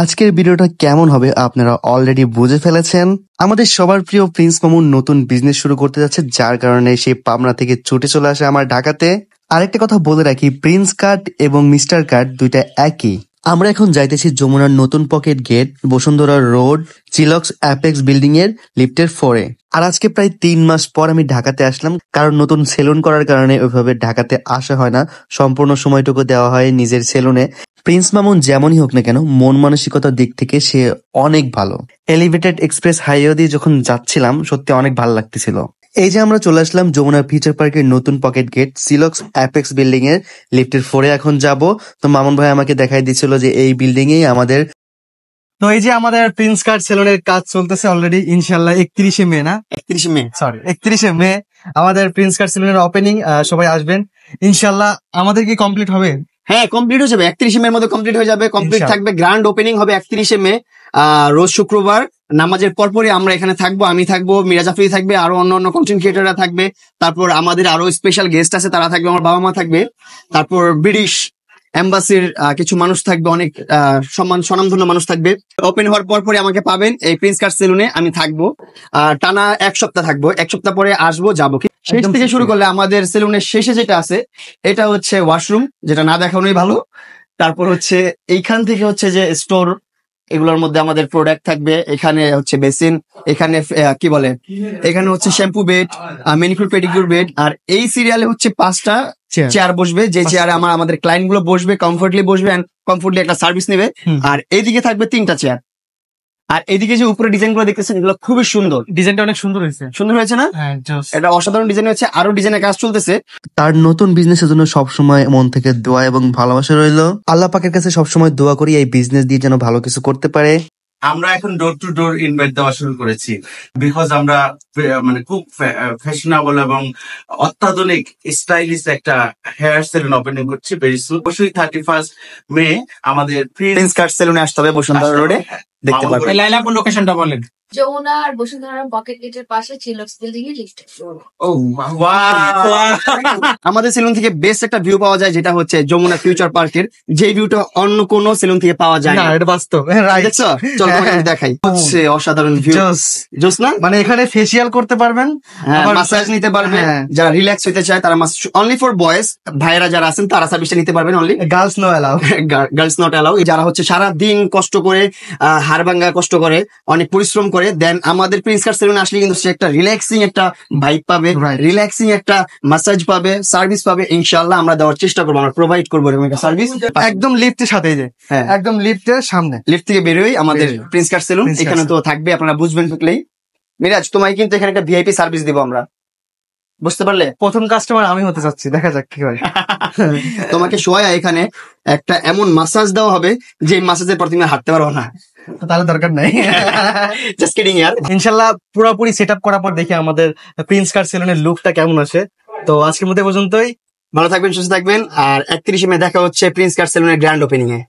আজকের ভিডিওটা কেমন হবে আপনারা অলরেডি বুঝে ফেলেছেন। আমাদের সবার প্রিয় প্রিন্স মামুন নতুন বিজনেস শুরু করতে যাচ্ছে, যার কারণে সে পাবনা থেকে ছুটে চলে আসে আমার ঢাকাতে। আরেকটা কথা বলে রাখি, প্রিন্স কাট এবং মিস্টার কাট দুইটা একই। আমরা এখন যাইতেছি যমুনার নতুন pocket gate, Bashundhara road, Chillox apex building এর লিফটের 4-এ। আর আজকে প্রায় 3 মাস পর আমি ঢাকাতে আসলাম, কারণ নতুন সেলুন করার কারণে ওইভাবে ঢাকাতে আসা হয় না। সম্পূর্ণ সময়টুকু দেওয়া হয় নিজের সেলুনে। প্রিন্স মামুন যেমনই হোক না কেন, মন মানসিকতার দিক থেকে সে অনেক ভালো। এলিভেটেড এক্সপ্রেস হাইওয়ে দিয়ে যখন যাচ্ছিলাম সত্যি অনেক ভালো লাগতেছিল। এই যে আমরা চলে আসলাম যমুনা ফিউচার পার্কের নতুন পকেট গেট, সিলক্স অ্যাপেক্স বিল্ডিং এর লিফটের 4-এ এখন যাব। তো মামুন ভাই আমাকে দেখাই দিচ্ছিল যে এই বিল্ডিং এই আমাদের। তো এই যে আমাদের প্রিন্স কাট সেলুনের কাজ চলতেছে অলরেডি, ইনশাল্লাহ 31শে মে না 31শে মে, সরি 31শে মে আমাদের প্রিন্স কাট সেলুনের ওপেনিং। সবাই আসবেন ইনশাল্লাহ। আমাদের কি কমপ্লিট হবে? হ্যাঁ কমপ্লিট হয়ে যাবে, 31শে মে এর মধ্যে কমপ্লিট হয়ে যাবে। কমপ্লিট ইনশাআল্লাহ। থাকবে, গ্র্যান্ড ওপেনিং হবে 31শে মে, রোজ শুক্রবার নামাজের পরপরই আমরা এখানে থাকবো। আমি থাকবো, মিরাজ আফ্রিদি থাকবে, আরো অন্য কন্টেন্ট ক্রিয়েটররা থাকবে। তারপর আমাদের আরো স্পেশাল গেস্ট আছে, তারা থাকবে, আমার বাবা মা থাকবে। তারপর ব্রিটিশ এম্বাসির কিছু মানুষ থাকবে, অনেক স্বনামধন্য মানুষ থাকবে। ওপেন হওয়ার পরপরই আমাকে পাবেন এই প্রিন্স কাট সেলুনে। আমি থাকবো টানা 1 সপ্তাহ থাকবো, 1 সপ্তাহ পরে আসবো যাবো। শেষ থেকে শুরু করলে আমাদের সেলুনের শেষে যেটা আছে এটা হচ্ছে ওয়াশরুম, যেটা না দেখানোই ভালো। তারপর হচ্ছে এইখান থেকে হচ্ছে যে স্টোর, এগুলোর মধ্যে আমাদের প্রোডাক্ট থাকবে। এখানে হচ্ছে বেসিন, এখানে কি বলে, এখানে হচ্ছে shampoo bed, manicure pedicure bed. আর এই সিরিয়ালে হচ্ছে 5টা চেয়ার বসবে, যে চেয়ারে আমাদের ক্লায়েন্ট গুলো বসবে, কমফোর্টলি বসবে এন্ড কমফোর্টলি একটা সার্ভিস নেবে। আর এইদিকে থাকবে 3টা চেয়ার। আর এইদিকে যে উপরে ডিজাইন গুলো দেখতেছেন, এগুলো খুবই সুন্দর। ডিজাইনটা অনেক সুন্দর হয়েছে। সুন্দর হয়েছে না? হ্যাঁ, এটা অসাধারণ ডিজাইন হয়েছে, আরো ডিজাইনের কাজ চলতেছে। তার নতুন বিজনেসের জন্য সবসময় মন থেকে দোয়া এবং ভালোবাসা রইলো। আল্লাহ পাকের কাছে সবসময় দোয়া করি এই বিজনেস দিয়ে যেন ভালো কিছু করতে পারে। আমরা এখন ডোর টু ডোর ইনভাইট দেওয়া শুরু করেছি, বিকজ আমরা মানে খুব ফ্যাশনেবল এবং অত্যাধুনিক স্টাইলিশ একটা হেয়ার সেলুন ওপেনিং করছি ভেরি সুন। অবশ্যই 31 মে আমাদের প্রিন্স কাট সেলুনে আসতে হবে, বসুন্ধরা রোডে দেখতে পাবেন। লাইলাপুর লোকেশনটা বলেন। যমুনা আর বসুন্ধরা পকেট গেটের পাশে চিলক্স বিল্ডিং এর লিফট। ও আমাদের সেলুন থেকে বেস্ট একটা ভিউ পাওয়া যায়, যেটা হচ্ছে যমুনা ফিউচার পার্কের, যে ভিউটা অন্য কোনো সেলুন থেকে পাওয়া যায় না, না। এটা বাস্তব। দেখছো? চল তোমাকে আমি দেখাই। হচ্ছে অসাধারণ ভিউ, জোস না? মানে এখানে ফেসিয়াল করতে পারবেন, মাসাজ নিতে পারবে। হ্যাঁ। যারা রিল্যাক্স হতে চায় তারা অনলি ফর বয়েজ ভাইয়েরা যারা আছেন তারা সার্ভিসটা নিতে পারবেন। Only girls no allow, girls not allow. যারা হচ্ছে সারা দিন কষ্ট করে, হাড়ভাঙ্গা কষ্ট করে, অনেক পরিশ্রম করে, দেন আমাদের প্রিন্স কাট সেলুনে আসলে কিন্তু সে একটা রিল্যাক্সিং একটা ভাইব পাবে, রিল্যাক্সিং একটা মাসাজ পাবে, সার্ভিস পাবে। ইনশাআল্লাহ আমরা দেওয়ার চেষ্টা করবো, আমরা প্রোভাইড করবো এরকম একটা সার্ভিস। একদম লিফটের সাথে, যে একদম লিফটের সামনে, লিফট থেকে বেরোই আমাদের প্রিন্স কাট সেলুন। এখানে তো থাকবে, আপনারা বুঝবেন ঢুকলেই। মিরাজ, তোমায় কিন্তু এখানে একটা ভিআইপি সার্ভিস দিব আমরা, বুঝতে পারলে? প্রথম কাস্টমার আমি হতে চাচ্ছি, দেখা যাক কি হয়। তোমাকে শোয়া এখানে একটা এমন মাসাজ দেওয়া হবে যে মাসাজের পর তুমি হাঁটতে পারো না, তাহলে দরকার নাই। জাস্ট কিডিং ইয়ার। ইনশাল্লাহ পুরোপুরি সেট আপ করার পর দেখি আমাদের প্রিন্স কাট সেলুনের লুকটা কেমন আসে। তো আজকের মধ্যে পর্যন্তই, ভালো থাকবেন, সুস্থ থাকবেন। আর 31শে মে দেখা হচ্ছে প্রিন্স কাট সেলুনের গ্র্যান্ড ওপেনিং এ।